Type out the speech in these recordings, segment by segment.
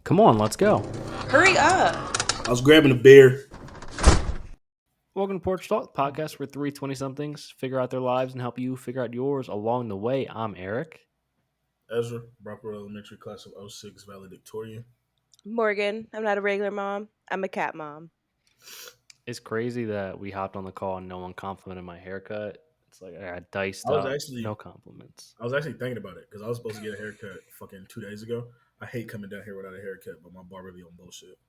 Come on, let's go. Hurry up. I was grabbing a beer. Welcome to PorchTlk Podcast, where three 20-somethings figure out their lives and help you figure out yours along the way. I'm Eric. Ezra, Rockwood Elementary, class of 06, valedictorian. Morgan, I'm not a regular mom. I'm a cat mom. It's crazy that we hopped on the call and no one complimented my haircut. It's like I got diced I was up. actually- No compliments. I was actually thinking about it because I was supposed to get a haircut fucking 2 days ago. I hate coming down here without a haircut, but my barber be on bullshit.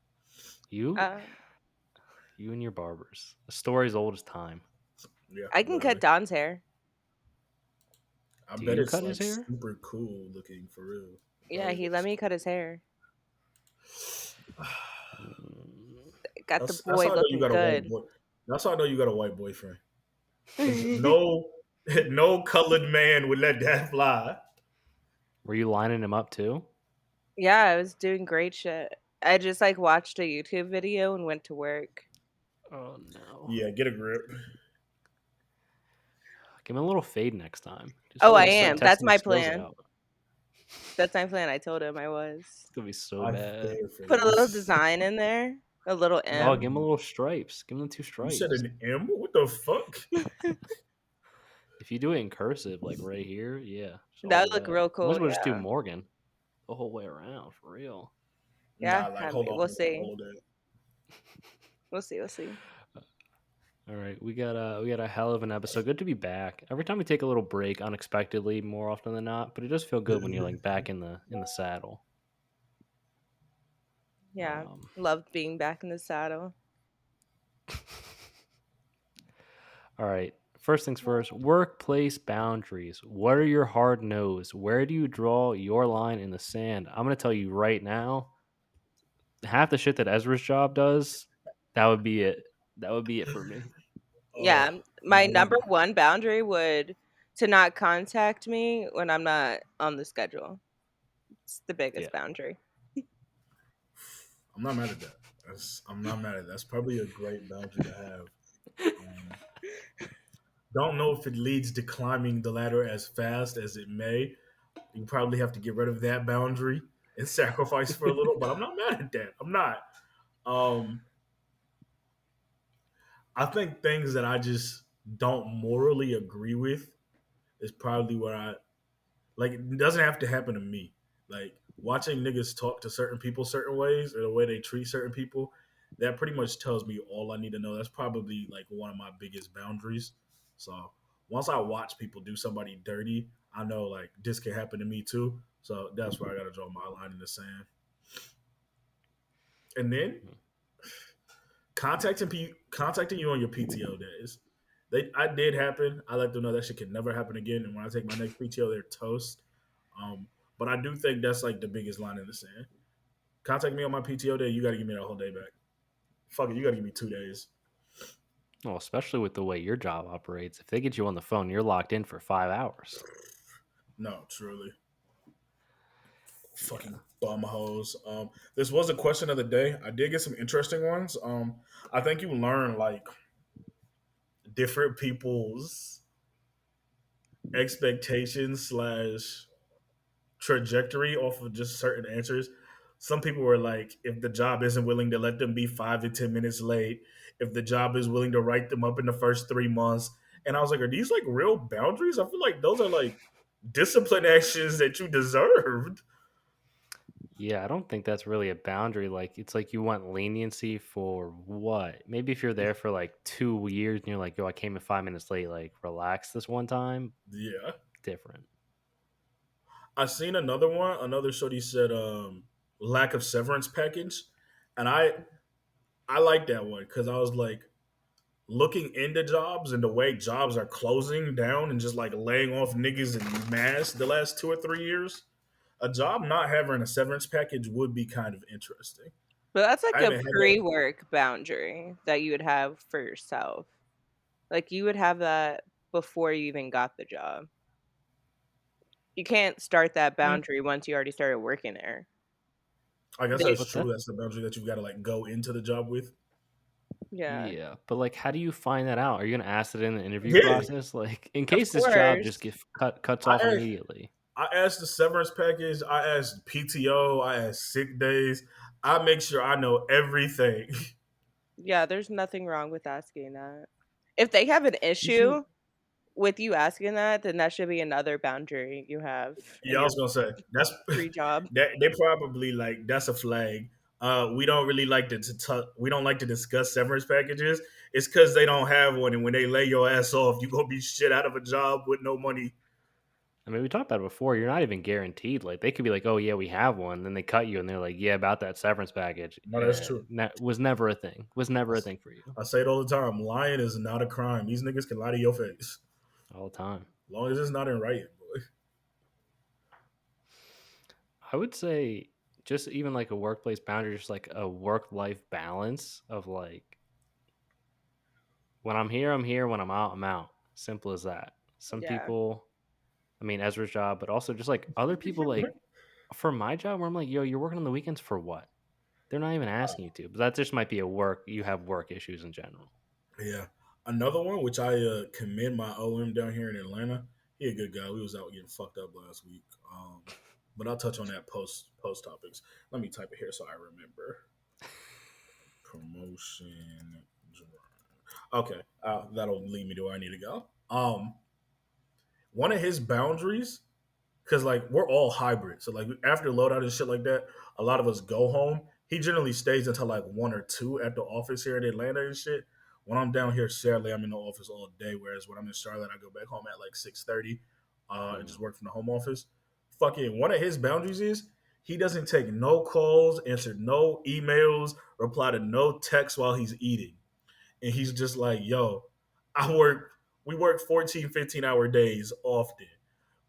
You and your barbers. The story's old as time. Yeah, I can cut Don's hair. I Do bet you it's cut like his hair? super cool looking for real. Yeah, he let me cut his hair. Got the boy how I know looking good. That's how I know you got a white boyfriend. No colored man would let that fly. Were you lining him up too? Yeah, I was doing great shit. I just watched a YouTube video and went to work. Oh no. Yeah, get a grip. Give him a little fade next time. Just Oh, start I am. testing That's the my skills plan. out. That's my plan. I told him I was. It's gonna be so I bad. fair for Put a this. little design in there. A little M. Oh, give him a little stripes. Give him the two You stripes. said an M? What the fuck? If you do it in cursive, like right here, yeah. just That all would the look way. real cool, Might as well just do yeah. Morgan the whole way around, for real. Yeah, Nah, like, hold on. we'll see. Hold that. We'll see. All right, we got a hell of an episode. Good to be back. Every time we take a little break, unexpectedly, more often than not, but it does feel good when you're like back in the saddle. Yeah, loved being back in the saddle. All right. First things first, workplace boundaries. What are your hard no's? Where do you draw your line in the sand? I'm going to tell you right now, half the shit that Ezra's job does, that would be it. That would be it for me. Yeah, my number one boundary would to not contact me when I'm not on the schedule. It's the biggest boundary. I'm not mad at that. I'm not mad at that. That's probably a great boundary to have. Don't know if it leads to climbing the ladder as fast as it may. You probably have to get rid of that boundary and sacrifice for a little, but I'm not mad at that. I'm not. I think things that I just don't morally agree with is probably where I like. It doesn't have to happen to me. Like watching niggas talk to certain people certain ways or the way they treat certain people, that pretty much tells me all I need to know. That's probably like one of my biggest boundaries. So once I watch people do somebody dirty, I know like this can happen to me too. So that's where I gotta draw my line in the sand. And then contacting you on your PTO days. I did happen. I let them know that shit can never happen again. And when I take my next PTO, they're toast. But I do think that's like the biggest line in the sand. Contact me on my PTO day, you got to give me that whole day back. Fuck it, you got to give me 2 days. Well, especially with the way your job operates. If they get you on the phone, you're locked in for 5 hours. No, truly. Fucking bum hoes. This was a question of the day. I did get some interesting ones. I think you learn like different people's expectations / trajectory off of just certain answers. Some people were like, if the job isn't willing to let them be 5 to 10 minutes late, if the job is willing to write them up in the first 3 months. And I was like, are these like real boundaries? I feel like those are like discipline actions that you deserved. Yeah, I don't think that's really a boundary. Like, it's like you want leniency for what? Maybe if you're there for like 2 years and you're like, yo, I came in 5 minutes late, like, relax this one time. Yeah. Different. I seen another one. Another shorty said lack of severance package. And I like that one because I was like looking into jobs and the way jobs are closing down and just like laying off niggas in mass the last 2 or 3 years. A job not having a severance package would be kind of interesting. But that's like I a haven't had that. pre-work boundary that you would have for yourself. Like you would have that before you even got the job. You can't start that boundary once you already started working there. I guess that's true. That's the boundary that you've got to like go into the job with. Yeah. But like, how do you find that out? Are you gonna ask it in the interview process? Like, in case this job just gets cuts off immediately. I ask the severance package. I ask PTO. I ask sick days. I make sure I know everything. Yeah, there's nothing wrong with asking that. If they have an You should. issue with you asking that, then that should be another boundary you have in Yeah, I your was gonna say that's pre-job. that they probably like that's a flag. We don't really like we don't like to discuss severance packages. It's because they don't have one, and when they lay your ass off, you gonna be shit out of a job with no money. I mean, we talked about it before. You're not even guaranteed. Like they could be like, "Oh yeah, we have one." Then they cut you, and they're like, "Yeah, about that severance package." No, that's true. Was never a thing. Was I, never a thing for you. I say it all the time. Lying is not a crime. These niggas can lie to your face, All the time. as long as it's not in writing, boy. I would say just even like a workplace boundary, just like a work life balance of like when I'm here, I'm here. When I'm out, I'm out. Simple as that. Some Yeah. people, I mean, Ezra's job, but also just like other people, like for my job, where I'm like, yo, you're working on the weekends for what? They're not even asking you to. But that just might be you have work issues in general. Yeah. Another one, which I commend my OM down here in Atlanta. He a good guy. We was out getting fucked up last week. But I'll touch on that post topics. Let me type it here so I remember. Promotion. Okay, that'll lead me to where I need to go. One of his boundaries, because like we're all hybrid, so like after loadout and shit like that, a lot of us go home. He generally stays until like 1 or 2 at the office here in Atlanta and shit. When I'm down here, sadly, I'm in the office all day. Whereas when I'm in Charlotte, I go back home at like 6:30 and just work from the home office. Fucking one of his boundaries is he doesn't take no calls, answer no emails, reply to no texts while he's eating. And he's just like, yo, we work 14, 15-hour days often.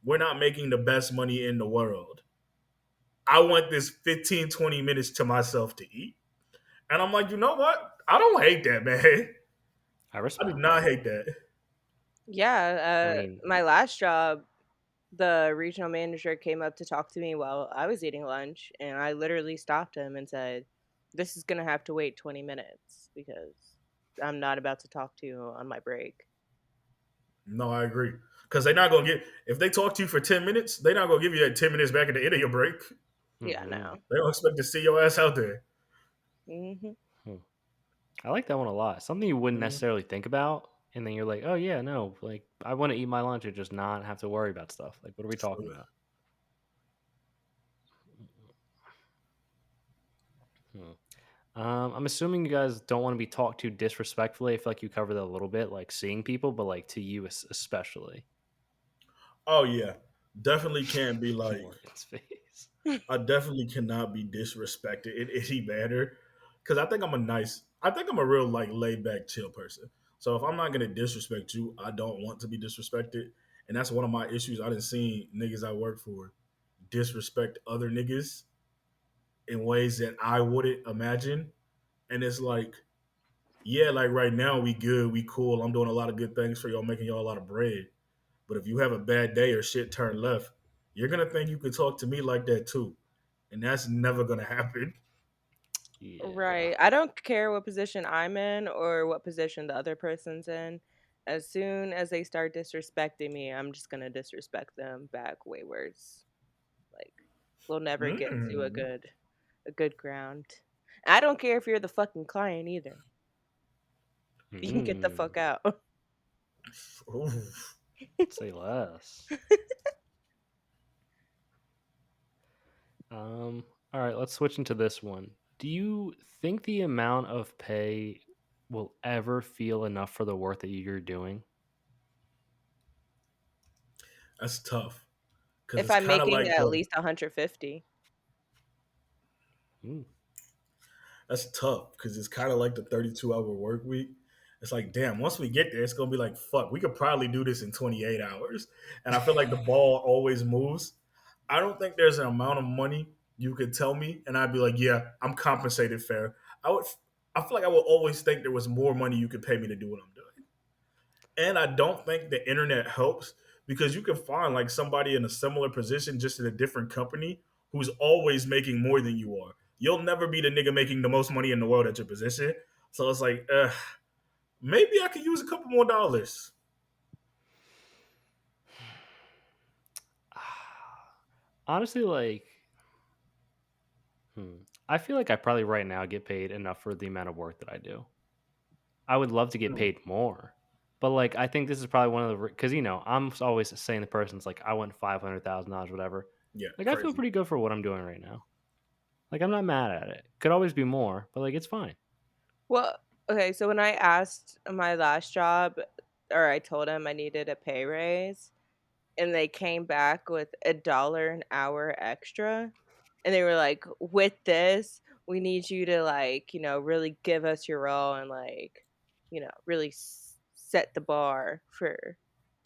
We're not making the best money in the world. I want this 15, 20 minutes to myself to eat. And I'm like, you know what? I don't hate that, man. I I do respect not that. hate that. I Yeah, mean, my last job, the regional manager came up to talk to me while I was eating lunch, and I literally stopped him and said, "This is gonna have to wait 20 minutes because I'm not about to talk to you on my break." No, I agree. Because they're not going to if they talk to you for 10 minutes, they're not going to give you that 10 minutes back at the end of your break. Yeah, mhm. no. They don't expect to see your ass out there. Hmm. Hmm. I like that one a lot. Something you wouldn't Mm, necessarily think about, and then you're like, oh yeah, no, like I want to eat my lunch and just not have to worry about stuff. Like, what are we talking true. about? Hmm. I'm assuming you guys don't want to be talked to disrespectfully. I feel like you covered that a little bit, like seeing people, but like to you especially. Oh, yeah. Definitely can't be like, Morgan's face. I definitely cannot be disrespected in any manner. Because I think I'm a real like laid back, chill person. So if I'm not gonna disrespect you, I don't want to be disrespected. And that's one of my issues. I didn't see niggas I work for disrespect other niggas in ways that I wouldn't imagine. And it's like, yeah, like right now we good, we cool. I'm doing a lot of good things for y'all, making y'all a lot of bread. But if you have a bad day or shit turn left, you're gonna think you can talk to me like that too. And that's never gonna happen. Yeah. Right. I don't care what position I'm in or what position the other person's in. As soon as they start disrespecting me, I'm just gonna disrespect them back way worse. Like we'll never get to Mm. a good ground. I don't care if you're the fucking client either. You can get the Mm, fuck out. Oof. say less. All right, let's switch into this one. Do you think the amount of pay will ever feel enough for the work that you're doing? That's tough because If it's I'm kind of making like at the least 150. Mm, that's tough because it's kind of like the 32-hour work week. It's like, damn, once we get there, it's gonna be like, fuck, we could probably do this in 28 hours. And I feel like the ball always moves. I don't think there's an amount of money you could tell me, and I'd be like, yeah, I'm compensated fair. I feel like I would always think there was more money you could pay me to do what I'm doing. And I don't think the internet helps because you can find like somebody in a similar position just in a different company who's always making more than you are. You'll never be the nigga making the most money in the world at your position. So it's like, maybe I could use a couple more dollars. honestly, like, I feel like I probably right now get paid enough for the amount of work that I do. I would love to get Mm, paid more, but like, I think this is probably one of the because I'm always saying the person's like, I want $500,000, whatever. yeah, Like, I feel crazy. pretty good for what I'm doing right now. Like, I'm not mad at it. Could always be more, but like, it's fine. Well, okay, so when I asked my last job, or I told him I needed a pay raise, and they came back with $1 an hour extra, and they were like, "With this, we need you to like, really give us your all and like, really set the bar for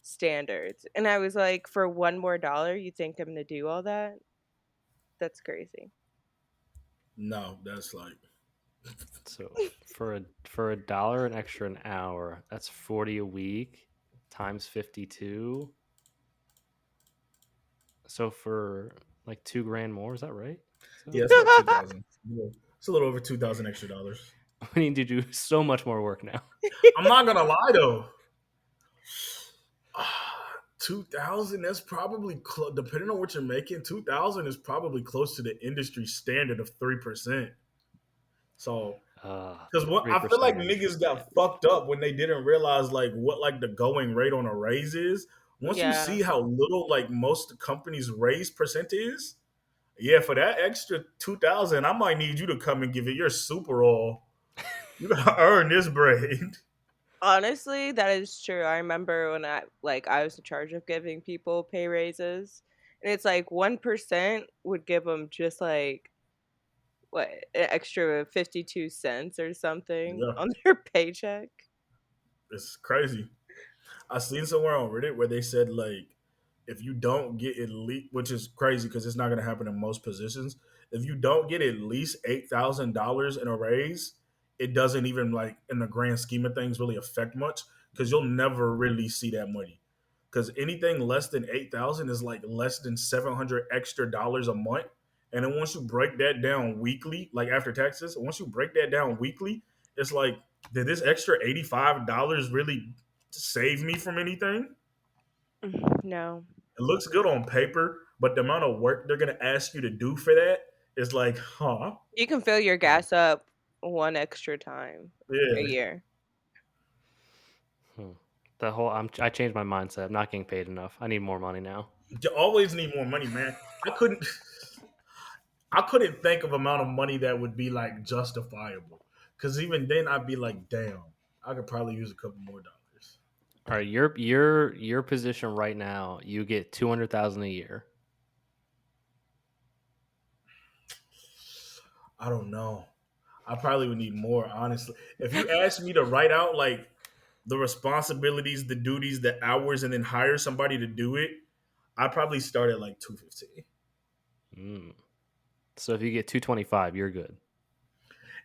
standards." And I was like, "For one more dollar, you think I'm gonna do all that? That's crazy." No, that's like So for a dollar an extra an hour, that's 40 a week times 52. So for like 2 grand more, is that right? yeah, So it's about 2,000. Yeah, it's a little over 2,000 extra dollars. we need to do so much more work now. I'm not gonna lie though. 2,000. That's probably depending on what you're making. 2,000 is probably close to the industry standard of 3%. So because what Three I feel like percent is niggas yeah. got fucked up when they didn't realize like what like the going rate on a raise is. Once you Yeah. see how little like most companies raise percent is, yeah, for that extra 2,000, I might need you to come and give it your super all. You gotta earn this bread. Honestly, that is true. I remember when I was in charge of giving people pay raises, and it's like 1% would give them just like what, an extra 52 cents or something Yeah, on their paycheck. it's crazy. I seen somewhere on Reddit where they said like if you don't get at least, which is crazy because it's not going to happen in most positions. If you don't get at least $8,000 in a raise, it doesn't even like in the grand scheme of things really affect much because you'll never really see that money. Because anything less than 8,000 is like less than 700 extra dollars a month. And then once you break that down weekly, like after taxes, once you break that down weekly, it's like, did this extra $85 really save me from anything? No. It looks good on paper, but the amount of work they're gonna ask you to do for that is like, huh? You can fill your gas up one extra time a Yeah. year. Hmm. I changed my mindset. I'm not getting paid enough. I need more money now. You always need more money, man. I couldn't I couldn't think of amount of money that would be like justifiable. Cause even then I'd be like, damn, I could probably use a couple more dollars. All right, your position right now, you get 200,000 a year. I don't know. I probably would need more, honestly. If you asked me to write out like the responsibilities, the duties, the hours, and then hire somebody to do it, I'd probably start at like 215. Mm. So if you get 225, you're good.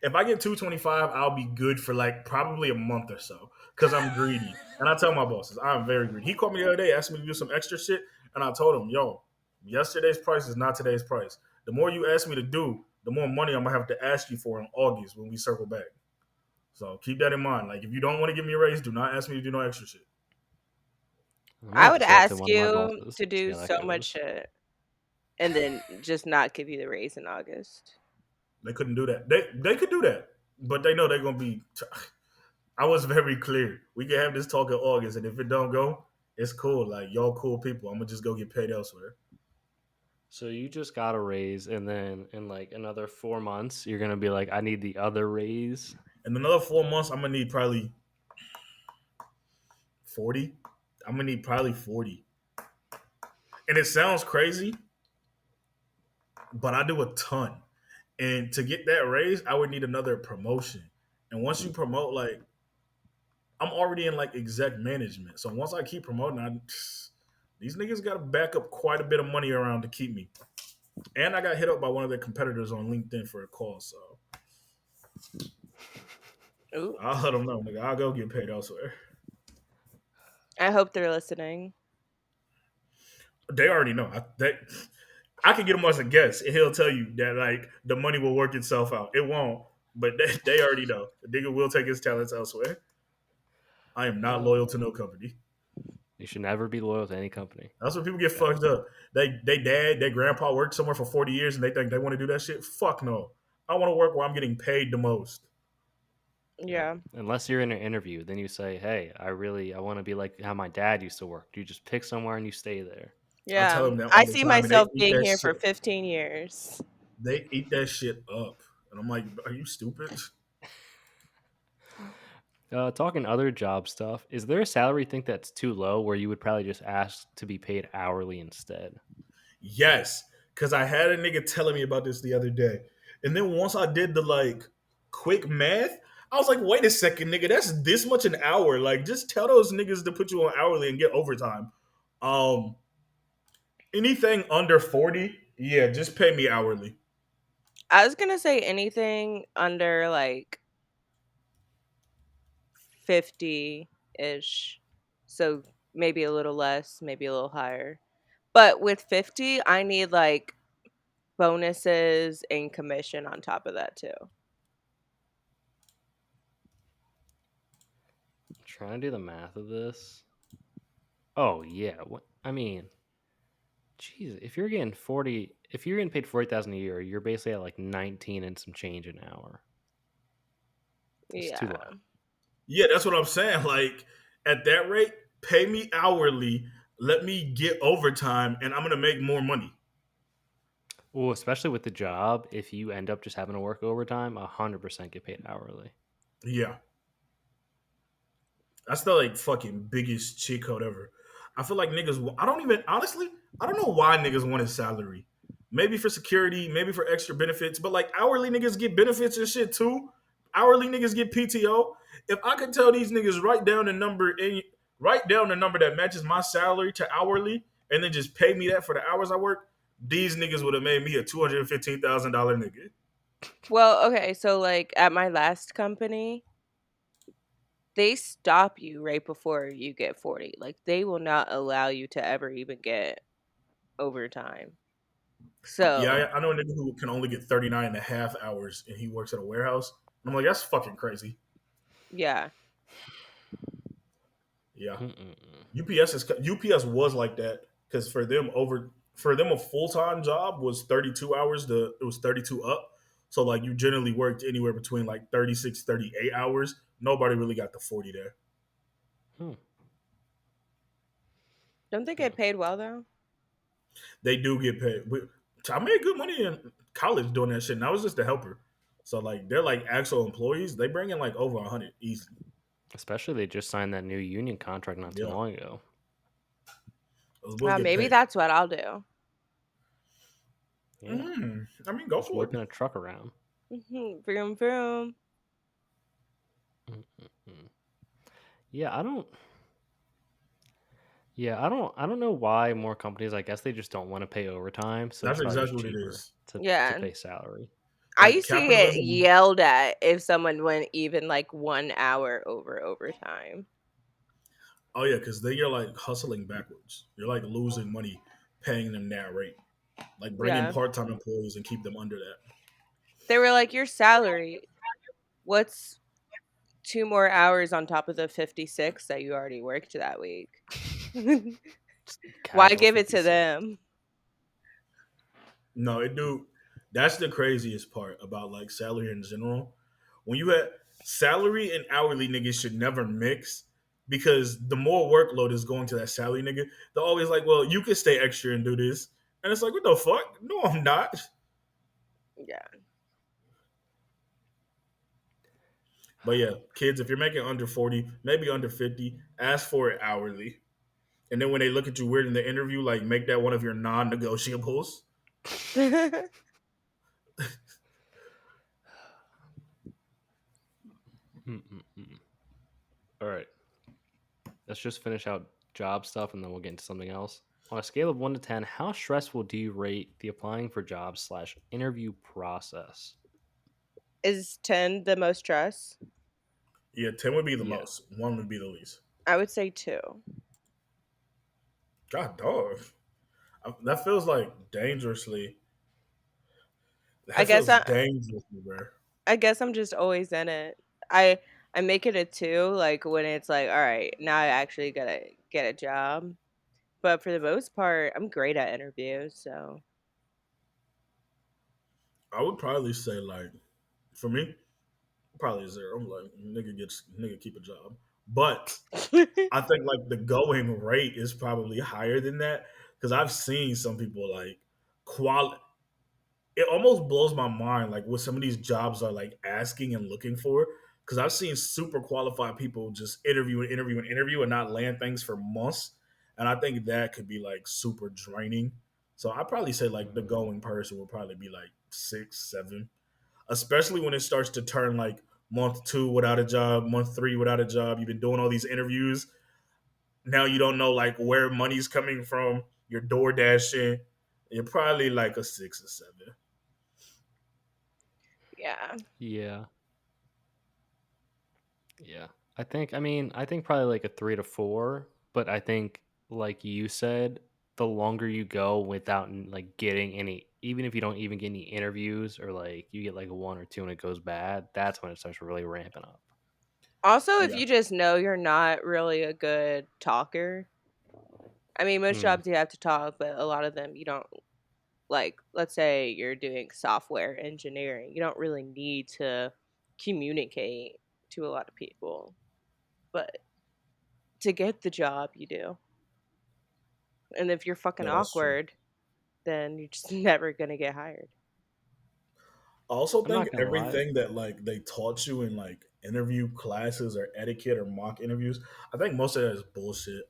If I get 225, I'll be good for like probably a month or so because I'm greedy. And I tell my bosses, I'm very greedy. He called me the other day, asked me to do some extra shit, and I told him, yo, yesterday's price is not today's price. The more you ask me to do, the more money I'm gonna have to ask you for in August when we circle back. So keep that in mind. Like if you don't want to give me a raise, do not ask me to do no extra shit. I might I have to would say that to ask one of my you bosses. to See do how that so much goes. shit and then just not give you the raise in August. They couldn't do that. They could do that, but they know they're gonna be. I was very clear. We can have this talk in August, and if it don't go, it's cool. Like y'all cool people. I'm gonna just go get paid elsewhere. So you just got a raise, and then in like another 4 months, you're gonna be like, I need the other raise. In another 4 months, I'm gonna need probably 40. I'm gonna need probably 40. And it sounds crazy, but I do a ton. And to get that raise, I would need another promotion. And once you promote, like I'm already in like exec management. So once I keep promoting, these niggas got to back up quite a bit of money around to keep me. And I got hit up by one of their competitors on LinkedIn for a call. So Ooh. I'll let them know, nigga. I'll go get paid elsewhere. I hope they're listening. They already know. I can get him as a guest, and he'll tell you that like the money will work itself out. It won't, but they already know. The nigga will take his talents elsewhere. I am not Uh, loyal to no company. You should never be loyal to any company. That's when people get Ever. fucked up. Their grandpa worked somewhere for 40 years and they think they want to do that shit. Fuck no. I want to work where I'm getting paid the most. Yeah. Yeah. Unless you're in an interview, then you say, "Hey, I want to be like how my dad used to work." You just pick somewhere and you stay there. I tell Yeah. them that I all the see time and they myself eat being that here for shit. 15 years. They eat that shit up. And I'm like, are you stupid? Talking other job stuff, is there a salary you think that's too low where you would probably just ask to be paid hourly instead? Yes. Cause I had a nigga telling me about this the other day. And then once I did the like quick math, I was like, wait a second, nigga, that's this much an hour. Like, just tell those niggas to put you on hourly and get overtime. Um, anything under 40, yeah, just pay me hourly. I was going to say anything under like 50-ish. So maybe a little less, maybe a little higher. But with 50, I need like bonuses and commission on top of that too. I'm trying to do the math of this. Oh yeah, what I mean, jeez, if you're getting paid 40,000 a year, you're basically at like 19 and some change an hour. It's too Yeah. low. Yeah, that's what I'm saying. Like, at that rate, pay me hourly, let me get overtime, and I'm gonna make more money. Well, especially with the job, if you end up just having to work overtime, 100% get paid hourly. Yeah. That's the like fucking biggest cheat code ever. I feel like niggas. I don't even honestly. I don't know why niggas want his salary. Maybe for security, maybe for extra benefits. But like hourly niggas get benefits and shit too. Hourly niggas get PTO. If I could tell these niggas write down the number that matches my salary to hourly, and then just pay me that for the hours I work, these niggas would have made me a $215,000 nigga. Well, okay, so like at my last company, they stop you right before you get 40. Like they will not allow you to ever even get overtime. Yeah, So, I know a nigga who can only get 39 and a half hours and he works at a warehouse. I'm like, that's fucking crazy. yeah. Yeah. Mm-mm-mm. UPS was like that because for them a full time job was 32 hours. It was 32 up. So like you generally worked anywhere between like 36, 38 hours. Nobody really got the 40 there. Hmm. Don't they Hmm. get paid well though? They do get paid. I made good money in college doing that shit, and I was just a helper. So like they're like actual employees. They bring in like over 100 easy. Especially they just signed that new union contract not too Yeah, long ago. those boys get Maybe paid. that's what I'll do. Yeah, I mean, go just for it. whipping a truck around. Vroom vroom. Mm-mm-mm. Yeah, I don't. Yeah, I don't know why more companies. I guess they just don't want to pay overtime, so it's That's probably exactly just what it cheaper is. to Yeah. pay salary. I Like used to get capitalism. yelled at if someone went even like 1 hour over overtime. Oh yeah, because then you're like hustling backwards. You're like losing money paying them that rate. Like bring in Yeah. part time employees and keep them under that. They were like, your salary, what's 2 more hours on top of the 56 that you already worked that week? Just Why casual give it to 56. them? No, it do. That's the craziest part about like salary in general. When you had salary and hourly niggas should never mix because the more workload is going to that salary nigga, they're always like, well, you can stay extra and do this. And it's like, what the fuck? No, I'm not. Yeah. But yeah, kids, if you're making under 40, maybe under 50, ask for it hourly. And then when they look at you weird in the interview, like make that one of your non-negotiables. Mm-mm-mm. All right, let's just finish out job stuff and then we'll get into something else. On a scale of 1 to 10, how stressful do you rate the applying for jobs / interview process? Is 10 the most stress? Yeah, 10 would be the Yeah, most. One would be the least. I would say 2. God dog. That feels like dangerously. I That guess feels I dangerously, bro. I guess I'm just always in it. I make it a 2 like when it's like, all right, now I actually gotta get a job. But for the most part, I'm great at interviews, so I would probably say like for me, probably zero. I'm like nigga keep a job, but I think like the going rate is probably higher than that because I've seen some people like quality. It almost blows my mind like what some of these jobs are like asking and looking for because I've seen super qualified people just interview and not land things for months, and I think that could be like super draining. So I probably say like the going person would probably be like 6, 7, especially when it starts to turn like month 2 without a job, month 3 without a job. You've been doing all these interviews. Now you don't know like where money's coming from. You're door dashing. You're probably like a 6 or 7. yeah. Yeah. Yeah. I think probably like a 3 to 4, but I think like you said, the longer you go without like getting any, even if you don't even get any interviews or like you get like 1 or 2 and it goes bad, that's when it starts really ramping up. Also, if Yeah, you just know you're not really a good talker, I mean, most Mm, jobs you have to talk, but a lot of them you don't. Like, let's say you're doing software engineering, you don't really need to communicate to a lot of people, but to get the job, you do. And if you're fucking yeah, that's true. awkward, then you're just never gonna get hired. I also I'm think not gonna lie. everything that like they taught you in like interview classes or etiquette or mock interviews, I think most of that is bullshit,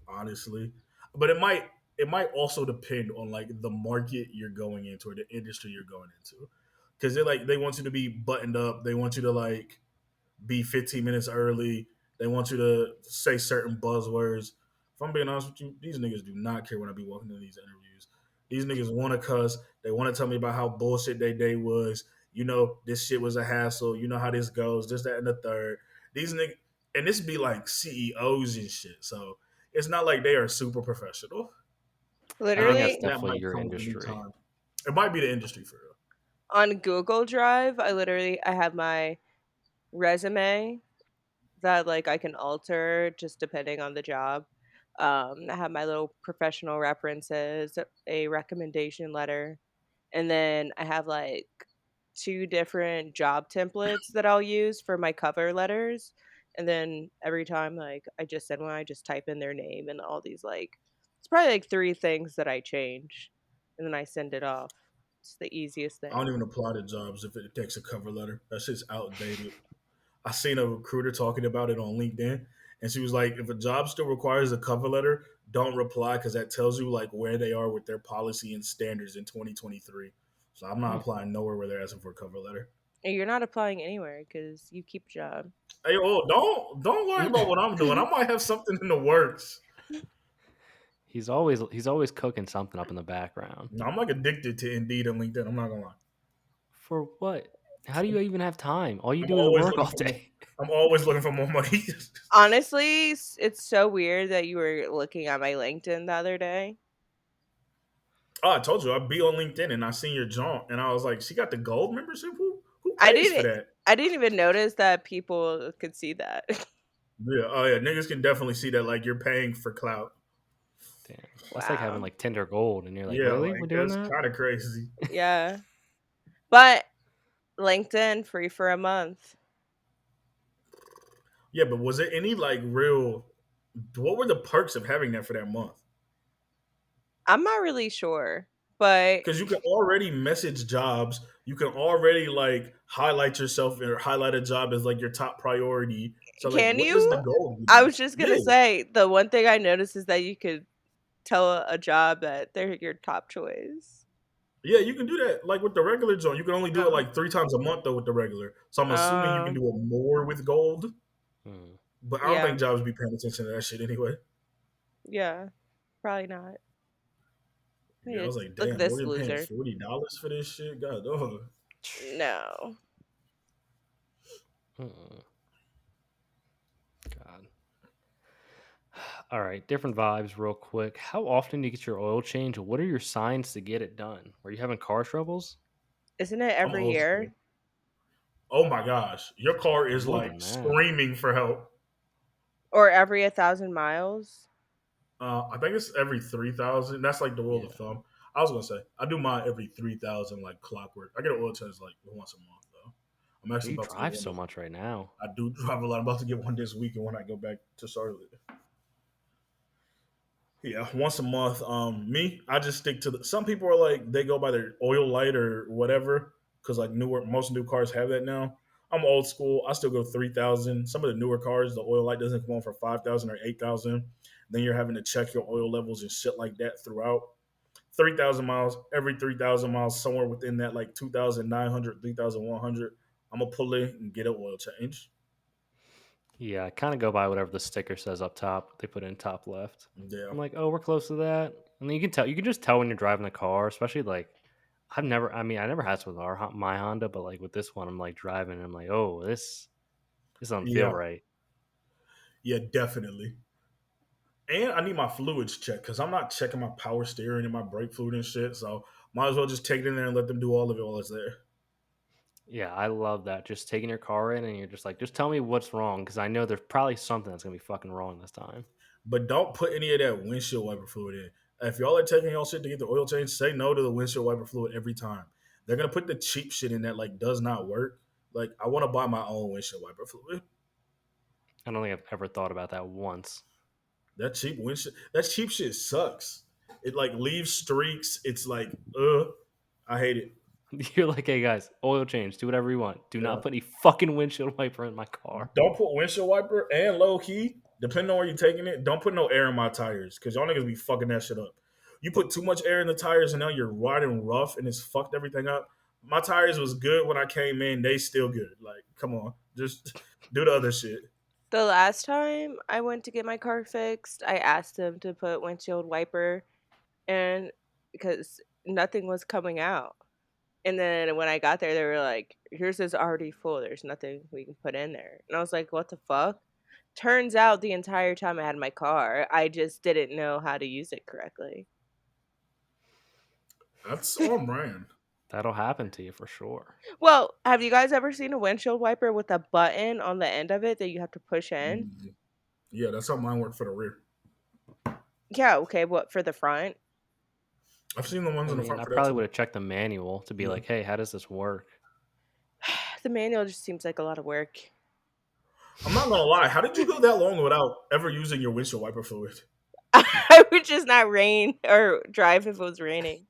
honestly. But it might also depend on like the market you're going into or the industry you're going into, because they want you to be buttoned up. They want you to like be 15 minutes early. They want you to say certain buzzwords. If I'm being honest with you, these niggas do not care when I be walking into these interviews. These niggas want to cuss. They want to tell me about how bullshit their day was. This shit was a hassle. You know how this goes. This, that, and the third. These niggas, and this be like CEOs and shit. So it's not like they are super professional. I And I think think that's Literally, that definitely might your come with any industry. time. It might be the industry for real. on Google Drive, I have my resume that like I can alter just depending on the job. I have my little professional references, a recommendation letter, and then I have like two different job templates that I'll use for my cover letters. And then every time like I just send one, I just type in their name and all these like it's probably like three things that I change and then I send it off. It's the easiest I don't thing. even apply to jobs if it takes a cover letter. That shit's outdated. I seen a recruiter talking about it on LinkedIn, and she was like, if a job still requires a cover letter, don't reply because that tells you like where they are with their policy and standards in 2023. So I'm not Hmm. applying nowhere where they're asking for a cover letter. And you're not applying anywhere because you keep a job. Hey, oh, don't worry about what I'm doing. I might have something in the works. He's always cooking something up in the background. No, I'm like addicted to Indeed and LinkedIn. I'm not gonna lie. For what? How do you even have time? All you I'm do is always work looking all for more. day. I'm always looking for more money. Honestly, it's so weird that you were looking at my LinkedIn the other day. Oh, I told you I'd be on LinkedIn and I seen your jaunt and I was like, she got the gold membership. Who I pays for didn't that? I didn't even notice that people could see that. Yeah, oh yeah, niggas can definitely see that like you're paying for clout. Damn, that's like having Wow. like Tinder Gold, and you're like, Yeah, really? like We're doing that's that? kind of crazy. Yeah. But LinkedIn free for a month. Yeah, but was it any like real? What were the perks of having that for that month? I'm not really sure. But Because you can already message jobs. You can already like highlight yourself or highlight a job as like your top priority. So like, can what does the you? goal give I you? was just gonna Yeah, say the one thing I noticed is that you could tell a job that they're your top choice. yeah, you can do that. Like with the regular job, you can only do it Oh. like 3 times a month though with the regular. So I'm assuming you can Um do it more with gold. Hmm. But I don't yeah. think jobs be paying attention to that shit anyway. Yeah. Probably not. Hey, Yeah, I was it's like, look at damn, this Morgan paying loser. $40 for this shit. God, dog. No. Mm, God. All right, different vibes, real quick. How often do you get your oil change? What are your signs to get it done? Were you having car troubles? Isn't it I'm every old year? school. Oh my gosh, your car is More like than that. screaming for help. Or every 1,000 miles? I think it's every 3,000. That's like the rule Yeah. of thumb. I was gonna say I do mine every 3,000 like clockwork. I get an oil change like once a month though. I'm actually You about to get drive one. so much right now. I do drive a lot. I'm about to get one this weekend when I go back to Charlotte. Yeah, once a month. Me, I just stick to the. Some people are like they go by their oil light or whatever because like most new cars have that now. I'm old school. I still go 3,000. Some of the newer cars, the oil light doesn't come on for 5,000 or 8,000. Then you're having to check your oil levels and shit like that throughout. 3,000 miles, every 3,000 miles, somewhere within that like 2,900, 3,100. I'm gonna pull in and get an oil change. Yeah, I kind of go by whatever the sticker says up top. They put in top left. Yeah, I'm like, oh, we're close to that. And then you can tell. You can just tell when you're driving the car, especially like I've never. I mean, I never had this with my Honda, but like with this one, I'm like driving, and I'm like, oh, this doesn't feel yeah, right. yeah, definitely. And I need my fluids checked because I'm not checking my power steering and my brake fluid and shit. So might as well just take it in there and let them do all of it while it's there. Yeah, I love that. Just taking your car in, and you're just like, just tell me what's wrong, because I know there's probably something that's gonna be fucking wrong this time. But don't put any of that windshield wiper fluid in. If y'all are taking y'all shit to get the oil change, say no to the windshield wiper fluid every time. They're gonna put the cheap shit in that like does not work. Like I want to buy my own windshield wiper fluid. I don't think I've ever thought about that once. That cheap shit sucks. It like leaves streaks. It's like, I hate it. You're like, hey guys, oil change, do whatever you want. Do Yeah. not put any fucking windshield wiper in my car. Don't put windshield wiper and low key, depending on where you're taking it, don't put no air in my tires because y'all niggas be fucking that shit up. You put too much air in the tires and now you're riding rough and it's fucked everything up. My tires was good when I came in. They still good. Like, come on. Just do the other shit. The last time I went to get my car fixed, I asked them to put windshield wiper in because nothing was coming out. And then when I got there, they were like, yours is already full. There's nothing we can put in there. And I was like, what the fuck? Turns out the entire time I had my car, I just didn't know how to use it correctly. That's on brand. That'll happen to you for sure. Well, have you guys ever seen a windshield wiper with a button on the end of it that you have to push in? Yeah, that's how mine worked for the rear. Yeah, okay, what for the front? I've seen the ones I in the mean, front I for that probably too. would have checked the manual to be Yeah. like, hey, how does this work? The manual just seems like a lot of work. I'm not gonna lie. How did you go that long without ever using your windshield wiper fluid? I would just not rain or drive if it was raining.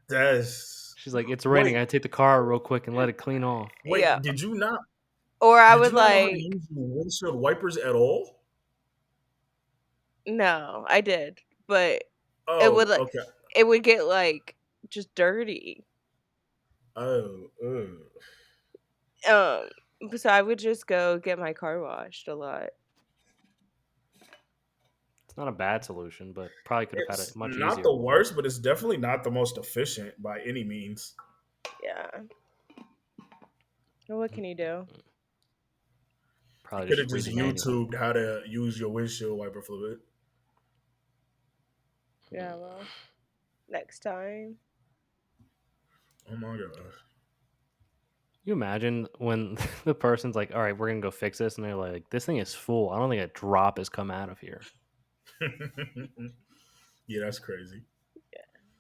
She's like, it's raining. Wait. I take the car real quick and let it clean off. Wait, Yeah. did you not Or I did would you not know how to like, use your windshield wipers at all? no, I did, but Oh, like okay. it would get like just dirty. Oh, So I would just go get my car washed a lot. It's not a bad solution, but probably could have had it's it much not easier. the worst, but it's definitely not the most efficient by any means. Yeah. Well, what can you do? Probably Could have read just the manual. YouTubed how to use your windshield wiper fluid. Yeah, well, next time. Oh my god. You imagine when the person's like, all right, we're going to go fix this. And they're like, this thing is full. I don't think a drop has come out of here. Yeah, that's crazy.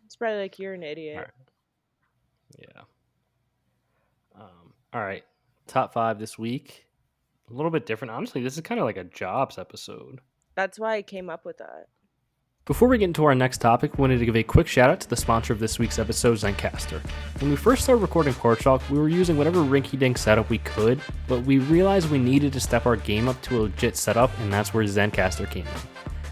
It's probably like you're an idiot. All right. Yeah. All right. Top 5 this week. A little bit different. Honestly, this is kind of like a jobs episode. That's why I came up with that. Before we get into our next topic, we wanted to give a quick shout out to the sponsor of this week's episode, Zencastr. When we first started recording PorchTlk, we were using whatever rinky-dink setup we could, but we realized we needed to step our game up to a legit setup, and that's where Zencastr came in.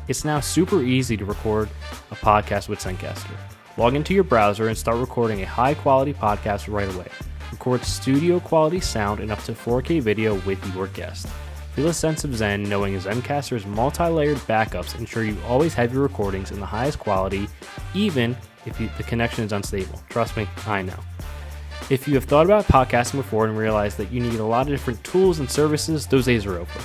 It's now super easy to record a podcast with Zencastr. Log into your browser and start recording a high-quality podcast right away. Record studio-quality sound and up to 4K video with your guest. Feel a sense of zen knowing Zencastr's multi-layered backups ensure you always have your recordings in the highest quality, even if the connection is unstable. Trust me, I know. If you have thought about podcasting before and realized that you need a lot of different tools and services, those days are over.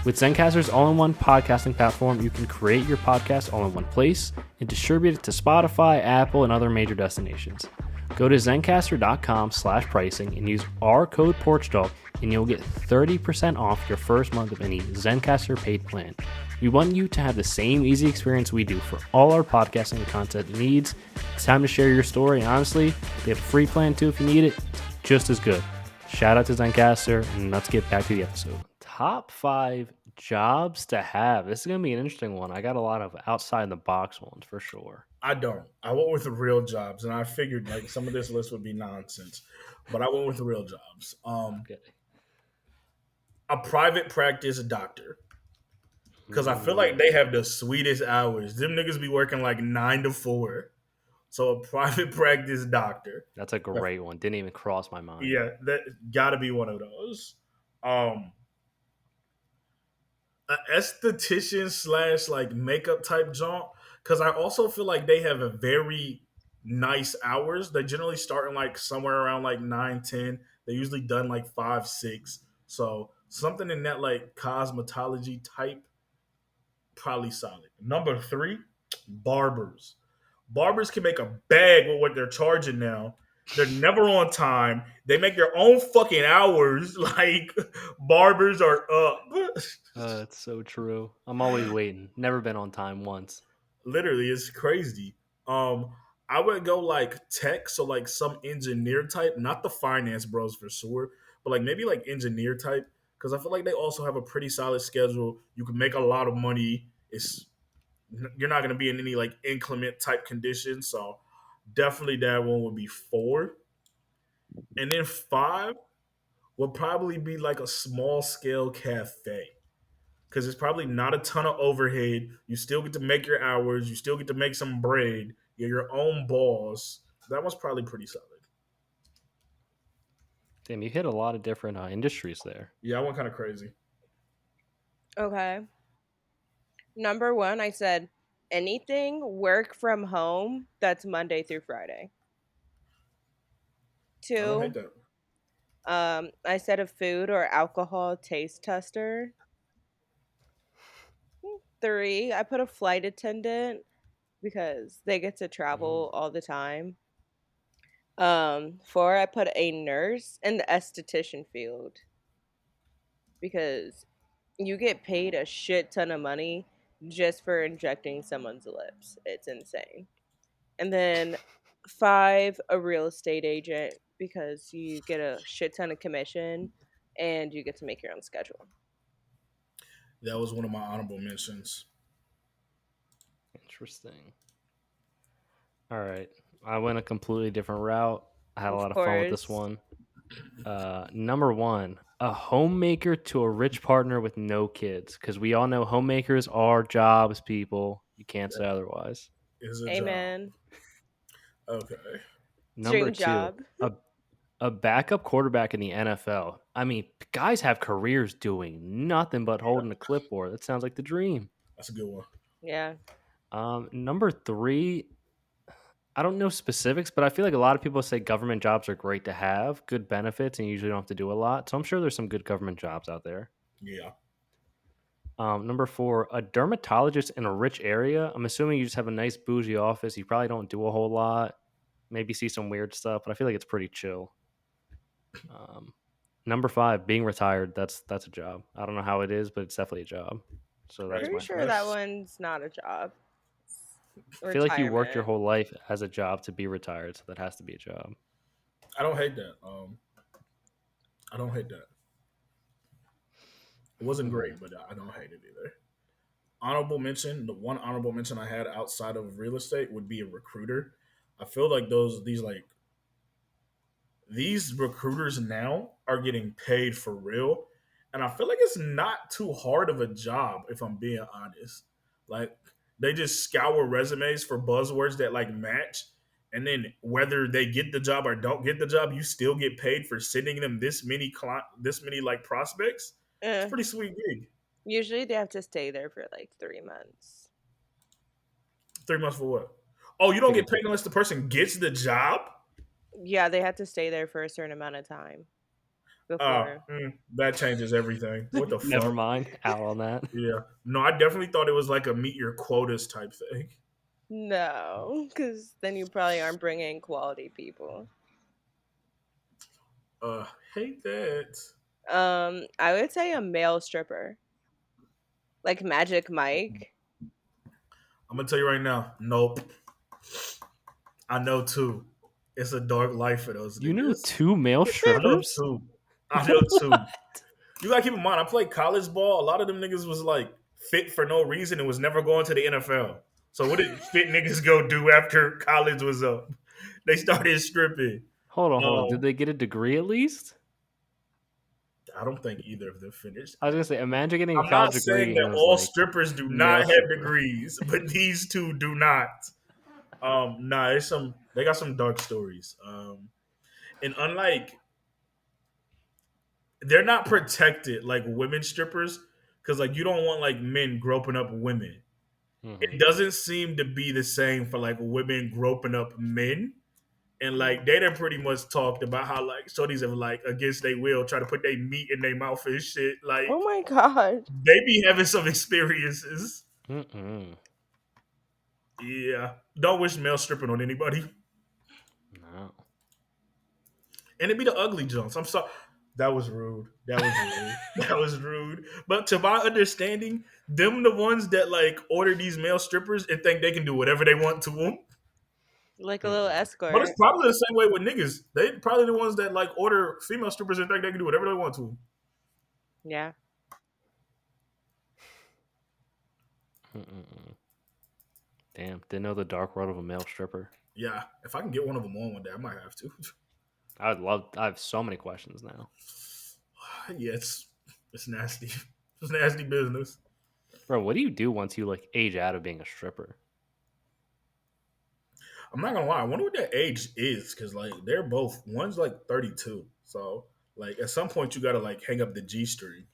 With Zencastr's all-in-one podcasting platform, you can create your podcast all in one place and distribute it to Spotify, Apple, and other major destinations. Go to Zencastr.com/pricing and use our code PorchTlk, and you'll get 30% off your first month of any Zencastr paid plan. We want you to have the same easy experience we do for all our podcasting content needs. It's time to share your story. Honestly, they have a free plan too if you need it. Just as good. Shout out to Zencastr, and let's get back to the episode. Top 5 jobs to have. This is going to be an interesting one. I got a lot of outside the box ones for sure. I don't. I went with the real jobs, and I figured like some of this list would be nonsense, but I went with the real jobs. Okay. A private practice doctor, because I feel like they have the sweetest hours. Them niggas be working like 9 to 4. So a private practice doctor. That's a great one. Didn't even cross my mind. Yeah, that got to be one of those. An esthetician / like makeup type job, because I also feel like they have a very nice hours. They generally start in like somewhere around like 9-10. They usually done like 5-6. So something in that like cosmetology type, probably solid. Number 3, barbers. Barbers can make a bag with what they're charging now. They're never on time. They make their own fucking hours. Like barbers are up. It's so true. I'm always waiting. Never been on time once. Literally, it's crazy. Um, I would go like tech, so like some engineer type, not the finance bros for sure, but like maybe like engineer type, because I feel like they also have a pretty solid schedule. You can make a lot of money. It's You're not going to be in any like inclement type conditions, so definitely that one would be 4. And then 5 would probably be like a small scale cafe, because it's probably not a ton of overhead. You still get to make your hours. You still get to make some bread. You're your own boss. That one's probably pretty solid. Damn, you hit a lot of different industries there. Yeah, I went kind of crazy. Okay. Number 1, I said anything work from home that's Monday through Friday. I don't hate 2, that. I said a food or alcohol taste tester. 3, I put a flight attendant because they get to travel all the time. 4, I put a nurse in the esthetician field because you get paid a shit ton of money just for injecting someone's lips. It's insane. And then 5, a real estate agent because you get a shit ton of commission and you get to make your own schedule. That was one of my honorable mentions. Interesting. All right. I went a completely different route. I had a lot of fun with this one. Number 1, a homemaker to a rich partner with no kids, because we all know homemakers are jobs, people. You can't say otherwise. Is a Amen. job. Okay. Number Dream 2, job. a backup quarterback in the NFL. I mean, guys have careers doing nothing but holding a clipboard. That sounds like the dream. That's a good one. Yeah. Number 3, I don't know specifics, but I feel like a lot of people say government jobs are great to have, good benefits, and you usually don't have to do a lot. So I'm sure there's some good government jobs out there. Yeah. Number 4, a dermatologist in a rich area. I'm assuming you just have a nice bougie office. You probably don't do a whole lot. Maybe see some weird stuff, but I feel like it's pretty chill. Number 5, being retired. That's a job. I don't know how it is, but it's definitely a job. So that's Pretty my. sure that one's not a job. I feel like you worked your Retirement. whole life as a job to be retired, so that has to be a job. I don't hate that. I don't hate that. It wasn't great, but I don't hate it either. Honorable mention, the one honorable mention I had outside of real estate would be a recruiter. I feel like these recruiters now are getting paid for real. And I feel like it's not too hard of a job, if I'm being honest. Like, they just scour resumes for buzzwords that like match. And then whether they get the job or don't get the job, you still get paid for sending them this many like prospects. It's a Eh, pretty sweet gig. usually they have to stay there for like 3 months. 3 months for what? Oh, you To don't get get paid unless the person gets the job? Yeah, they have to stay there for a certain amount of time before. That changes everything. What the Never fuck? mind. Out on that. Yeah. No, I definitely thought it was like a meet your quotas type thing. No, because then you probably aren't bringing quality people. Hate that. I would say a male stripper, like Magic Mike. I'm gonna tell you right now. Nope. I know two. It's a dark life for those You know niggas. 2 male I know strippers? two. I know two. You gotta keep in mind, I played college ball. A lot of them niggas was like fit for no reason and was never going to the NFL. So what did fit niggas go do after college was up? They started stripping. Hold on. Did they get a degree at least? I don't think either of them finished. I was gonna say, imagine getting a I'm not college saying degree and that it was all like strippers do male not have stripper. degrees, but these two do not. Nah, it's some they got some dark stories. And unlike they're not protected like women strippers, because like you don't want like men groping up women. Hmm. It doesn't seem to be the same for like women groping up men. And like they done pretty much talked about how like shorties have like against their will try to put their meat in their mouth and shit. Oh Like my god. they be having some experiences. Mm-mm. Yeah. Don't wish male stripping on anybody. No. And it be the ugly jumps. I'm sorry. That was rude. That was rude. That was rude. But to my understanding, them the ones that like order these male strippers and think they can do whatever they want to them. Like a little Mm-mm. But it's escort. probably the same way with niggas. They probably the ones that like order female strippers and think they can do whatever they want to. Yeah. Mm-mm. Damn, didn't know the dark world of a male stripper. Yeah. If I can get one of them on one day, I might have to. I would love. I have so many questions now, Yeah, it's nasty. It's nasty business. bro. What do you do once you like age out of being a stripper? I'm not gonna lie. I wonder what their age is because like they're both one's like 32. So like at some point you gotta like hang up the G string.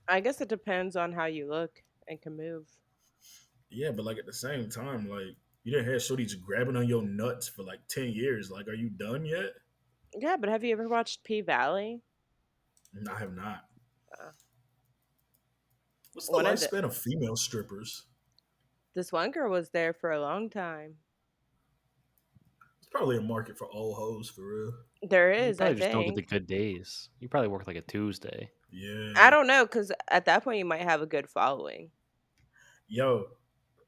I guess it depends on how you look and can move. Yeah, but like at the same time, like you didn't have shorties grabbing on your nuts for like 10 years. Like, are you done yet? Yeah, but have you ever watched P Valley? I have not. Uh, What's the one of the lifespan of female strippers? this one girl was there for a long time. It's probably a market for old hoes for real. There You is, I probably just don't get the think. good days. You probably work like a Tuesday. I Yeah. don't know, because at that point you might have a good following. Yo,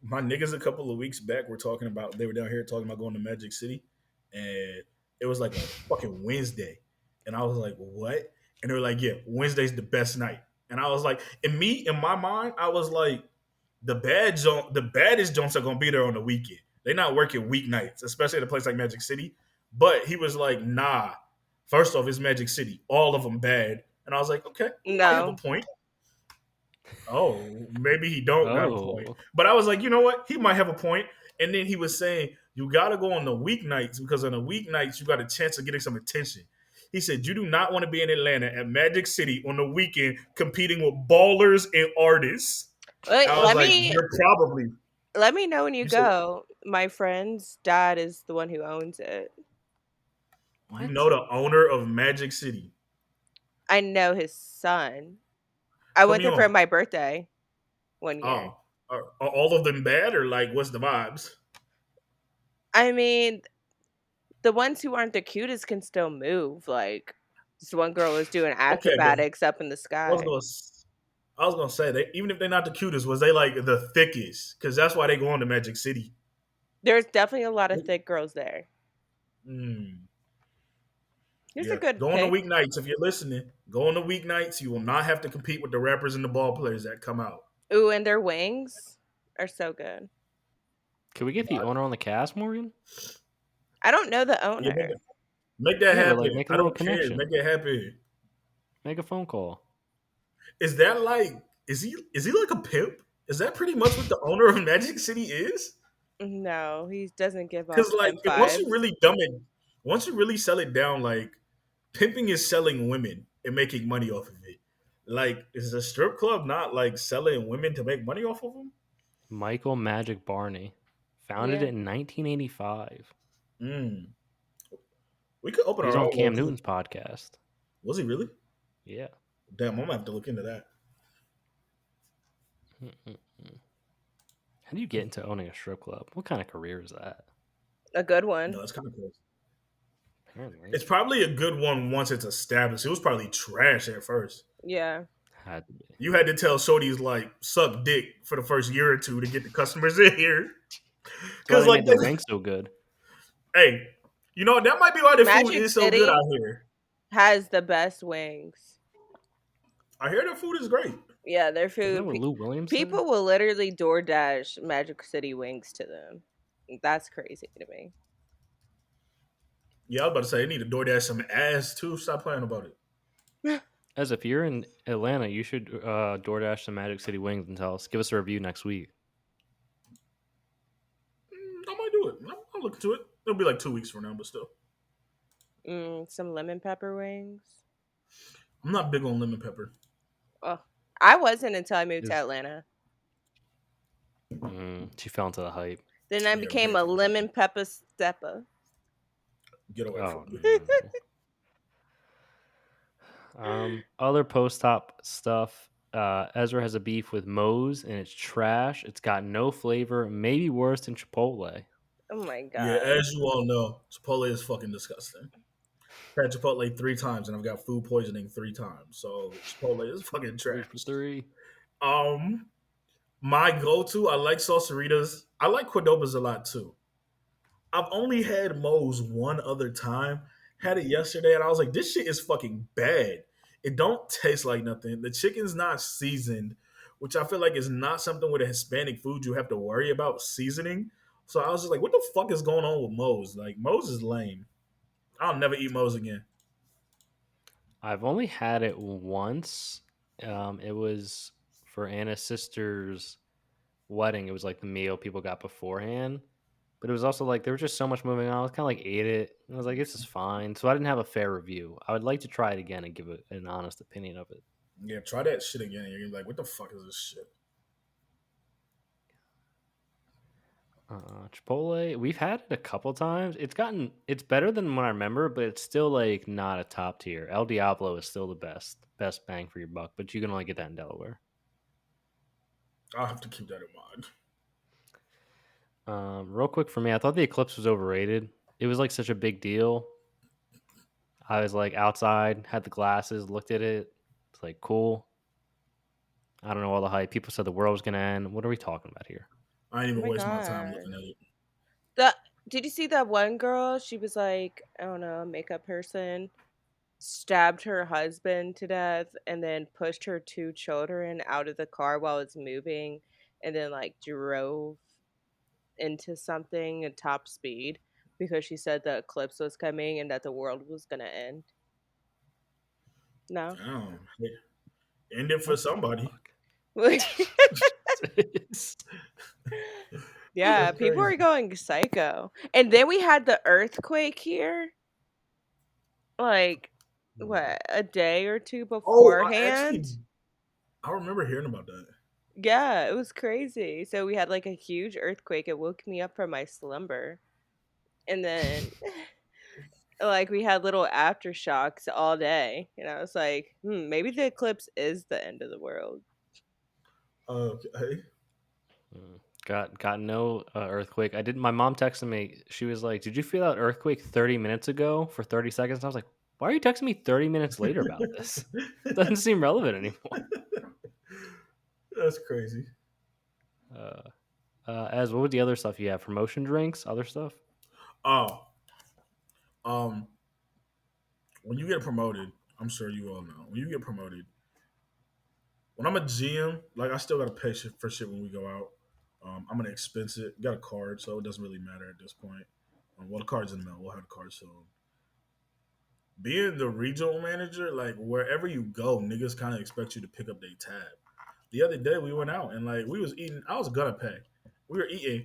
my niggas a couple of weeks back were talking about they were down here talking about going to Magic City, and it was like a fucking Wednesday, and I was like, what? And they were like, yeah, Wednesday's the best night, and I was like, in my mind, I was like, the baddest Jones are gonna be there on the weekend. They're not working weeknights, especially at a place like Magic City. But he was like, nah. First off, it's Magic City, all of them bad, and I was like, okay, he might have a No. point. Oh, maybe he don't got a point. Oh, But I was like, you know what? He might have a point. And then he was saying, you got to go on the weeknights because on the weeknights, you got a chance of getting some attention. He said, you do not want to be in Atlanta at Magic City on the weekend competing with ballers and artists. Wait, I was like, you're probably. let me know when you You said, go. My friend's dad is the one who owns it. you what? know the owner of Magic City. I know his son. I Put went me there for on. my birthday one year. Oh, are all of them bad or like, what's the vibes? I mean, the ones who aren't the cutest can still move. Like this one girl was doing Okay, but acrobatics up in the I was sky. going to I was gonna say they even if they're not the cutest, was they like the thickest? Because that's why they go on to Magic City. There's definitely a lot of thick girls there. Mm, Here's a yeah, good go on the pick. weeknights if you're listening. Go on the weeknights. You will not have to compete with the rappers and the ball players that come out. Ooh, and their wings are so good. Can we get the owner on the cast, Morgan? I don't know the Yeah, owner. make that Yeah, but like happen. make a I little don't care. connection. Make that happen. Make a phone call. Is that like is he like a pimp? Is that pretty much what the owner of Magic City is? No, he doesn't give Because off like pimp once you vibes. really once you really sell it down, like pimping is selling women and making money off of it. Like, is a strip club not like selling women to make money off of them? Michael Magic Barney, founded Yeah. in 1985. Mm. We could open He's our on own Cam local. Newton's podcast. Was he really? Yeah. Damn, I'm gonna have to look into that. Mm-mm. How do you get into owning a strip club? What kind of career is that? A good No, one. that's kind of cool. Apparently, It's probably a good one once it's established. It was probably trash at first. Yeah. had to be. You had to tell shorties like suck dick for the first year or two to get the customers in here. That's why Because they like, made their wings so good. hey, you know that might be why the food Magic is so good City out here. has the best wings. I hear the food is great. Yeah, their Isn't that food. what Lou Williams said? People will literally DoorDash Magic City wings to them. That's crazy to me. Yeah, I was about to say they need to DoorDash some ass too. Stop playing about it. As if you're in Atlanta, you should DoorDash some Magic City wings and tell us. Give us a review next week. I might do it. I'll look into it. It'll be like 2 weeks from now, but still, Some lemon pepper wings. I'm not big on lemon pepper. Oh, I wasn't until I moved to Is Atlanta. she fell into the hype? Then I Yeah, became a big. lemon pepper stepper. Get away Oh from me. no. Other post-op stuff. Ezra has a beef with Moe's and it's trash. It's got no flavor. Maybe worse than Chipotle. Oh my Yeah, god. as you all know, Chipotle is fucking disgusting. I've had Chipotle 3 times and I've got food poisoning 3 times. So Chipotle is fucking 3 for trash. 3. My go-to, I like salsaritas. I like Cordobas a lot too. I've only had Moe's one other time. Had it yesterday, and I was like, "This shit is fucking bad. It don't taste like nothing. The chicken's not seasoned, which I feel like is not something with a Hispanic food you have to worry about seasoning." So I was just like, "What the fuck is going on with Moe's? Like Moe's is lame. I'll never eat Moe's again." I've only had it once. It was for Anna's sister's wedding. It was like the meal people got beforehand. But it was also like there was just so much moving on. I was kind of like ate it. And I was like, this is fine. So I didn't have a fair review. I would like to try it again and give it an honest opinion of it. Yeah, try that shit again. You're like, "What the fuck is this shit?" Chipotle, we've had it a couple times. It's better than what I remember, but it's still like not a top tier. El Diablo is still the best bang for your buck, but you can only get that in Delaware. I'll have to keep that in mind. Real quick for me, I thought the Eclipse was overrated. It was like such a big deal. I was like outside, had the glasses, looked at it. It's like cool. I don't know all the hype. People said the world was gonna end. What are we talking about here? I ain't Oh even my waste my time god. looking at it. Did you see that one girl? She was like, I don't know, a makeup person, stabbed her husband to death and then pushed her 2 children out of the car while it's moving and then like drove into something at top speed because she said the eclipse was coming and that the world was gonna end. No. Damn. End it for What the somebody. fuck? Yeah, That's people are crazy. going psycho. And then we had the earthquake here, like what, a day or two Oh, beforehand. I remember hearing about that. Yeah, it was crazy. So we had like a huge earthquake. It woke me up from my slumber. And then like we had little aftershocks all day. And I was like, maybe the eclipse is the end of the world. Okay. Got no earthquake. I didn't. My mom texted me. She was like, "Did you feel that earthquake 30 minutes ago for 30 seconds?" And I was like, "Why are you texting me 30 minutes later about this? Doesn't seem relevant anymore." That's crazy. As what was the other stuff you have? Promotion drinks, other stuff. Oh, um, when you get promoted, I'm sure you all know. When you get promoted, when I'm a GM, like I still gotta pay shit for shit when we go out. I'm gonna expense it. Got a card, so it doesn't really matter at this point. Well, the card's in the mail. We'll have the card soon. Being the regional manager, like wherever you go, niggas kind of expect you to pick up their tab. The other day we went out and like we was eating. I was gonna pay. We were eating,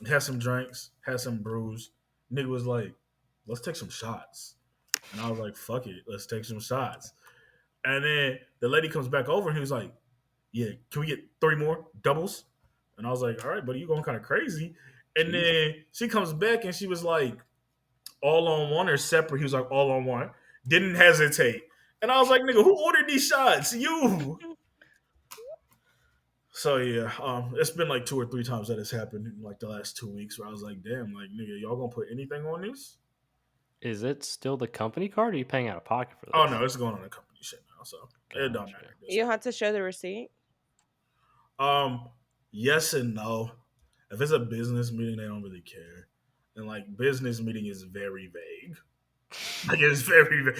had some drinks, had some brews. Nigga was like, "Let's take some shots," and I was like, "Fuck it, let's take some shots." And then the lady comes back over and he was like, "Yeah, can we get 3 more doubles?" And I was like, "All right, buddy, you going kind of crazy." And Jeez. then she comes back and she was like, "All on one or separate?" He was like, "All on one." Didn't hesitate. And I was like, "Nigga, who ordered these shots? You." So yeah, it's been like 2 or 3 times that it's happened in like the last 2 weeks where I was like, damn, like nigga, y'all gonna put anything on this? Is it still the company card, or are you paying out of pocket for Oh this? no, it's going on a company shit now, so it don't matter Gotcha. at this You don't have to show the receipt. point. Yes and no. If it's a business meeting, they don't really care, and like business meeting is very vague. Like it's very.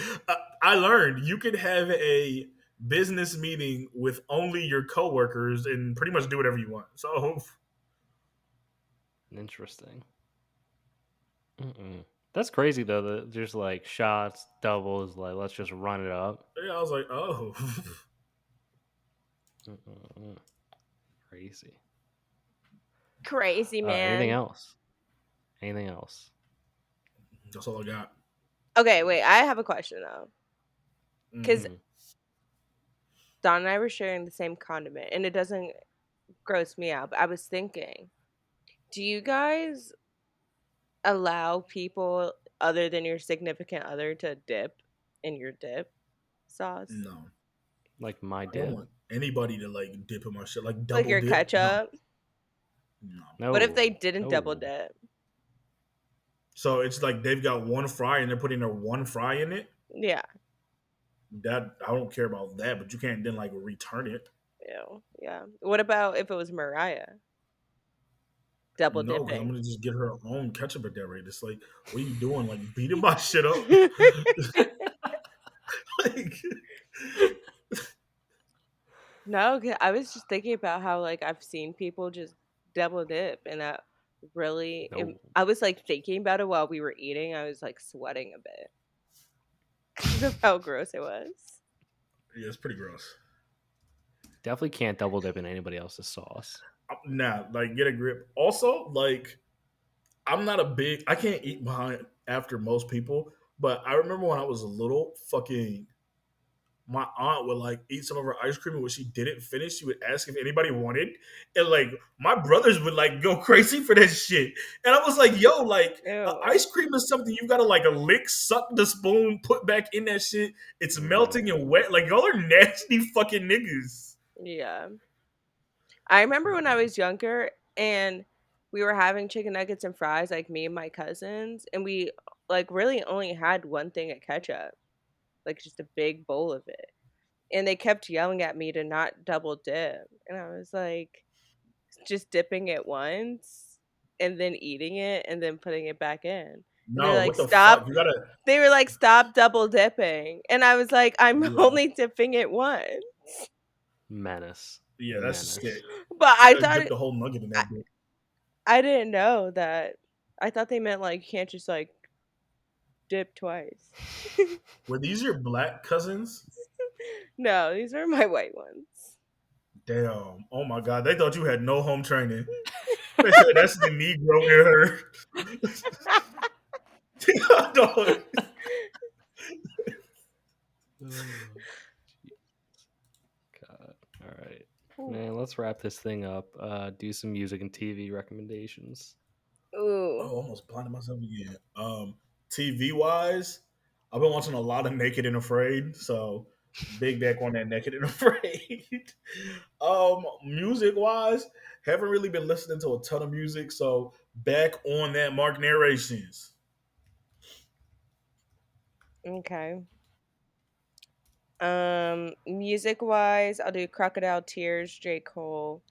I learned you could have a business meeting with only your coworkers and pretty much do whatever you want. So Interesting. That's crazy though. That there's like shots, doubles. Like, let's just run it up. yeah, I was like, oh, Mm-mm. Crazy. Crazy, Anything man. else? Anything else? that's all I got. Okay, wait. I have a question though, because Mhm. Don and I were sharing the same condiment, and it doesn't gross me out. But I was thinking, do you guys allow people other than your significant other to dip in your dip sauce, No, Like my I don't dip? want anybody to like dip in my shit, like like double your dip. No, ketchup? no. What if they No. didn't double No. dip? So it's like they've got one fry and they're putting their one fry in it. Yeah. That I don't care about that, but you can't then like return it. Ew. Yeah. What about if it was Mariah double No, because I'm dipping? gonna just get her own ketchup at that rate. It's like, what are you doing? Like beating my shit up? Like, No, 'cause I was just thinking about how like I've seen people just double dip, and that really, No. I was like thinking about it while we were eating. I was like sweating a bit because of how gross it was. yeah, it's pretty gross. Definitely can't double dip in anybody else's sauce. Nah, like get a grip. Also, like I'm not a big. I can't eat behind after most people, but I remember when I was little, fucking my aunt would like eat some of her ice cream, and when she didn't finish, she would ask if anybody wanted, and like my brothers would like go crazy for that shit, and I was like, yo, like Ew. ice cream is something you gotta like a lick, suck the spoon, put back in that shit. It's melting and wet. Like y'all are nasty fucking niggas. Yeah. I remember when I was younger and we were having chicken nuggets and fries, like me and my cousins, and we like really only had one thing of ketchup, like just a big bowl of it. And they kept yelling at me to not double dip. And I was like, just dipping it once and then eating it and then putting it back in. And they're No, like, what the fuck? stop. You gotta. They were like, stop double dipping. And I was like, I'm Yeah, only dipping it once. Menace. yeah, that's just Menace. sick. But You I gotta thought dip the whole nugget in I, that bit. I didn't know that. I thought they meant like you can't just like dip twice. Were these your black cousins? No, these are my white ones. Damn. Oh my god. They thought you had no home training. They said that's the Negro in her. Dog. God. All right. Man, let's wrap this thing up. Do some music and TV recommendations. Ooh. Oh, almost blinded myself again. TV wise, I've been watching a lot of Naked and Afraid, so big back on that Naked and Afraid. Music wise, haven't really been listening to a ton of music, so back on that Mark narrations. Okay. Music wise, I'll do Crocodile Tears, J. Cole.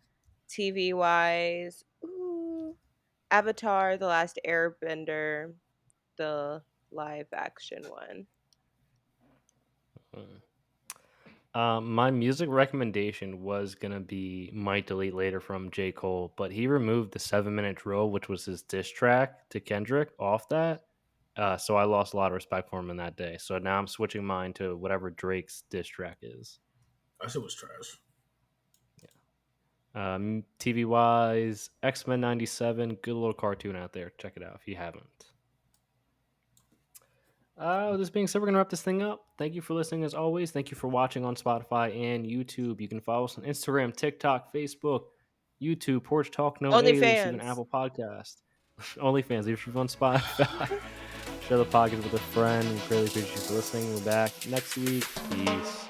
TV wise, ooh, Avatar, The Last Airbender, the live action one. My music recommendation was gonna be "Might Delete Later" from J. Cole, but he removed the 7 minute drill, which was his diss track to Kendrick, off that. So I lost a lot of respect for him in that day. So now I'm switching mine to whatever Drake's diss track is. That shit was trash. TV wise, X-Men '97, good little cartoon out there. Check it out if you haven't. With this being said, we're going to wrap this thing up. Thank you for listening as always. Thank you for watching on Spotify and YouTube. You can follow us on Instagram, TikTok, Facebook, YouTube, Porch Talk, No A, leave us even OnlyFans. Apple Podcast. OnlyFans, leave us on Spotify. Share the podcast with a friend. We greatly appreciate you for listening. We're back next week. Peace.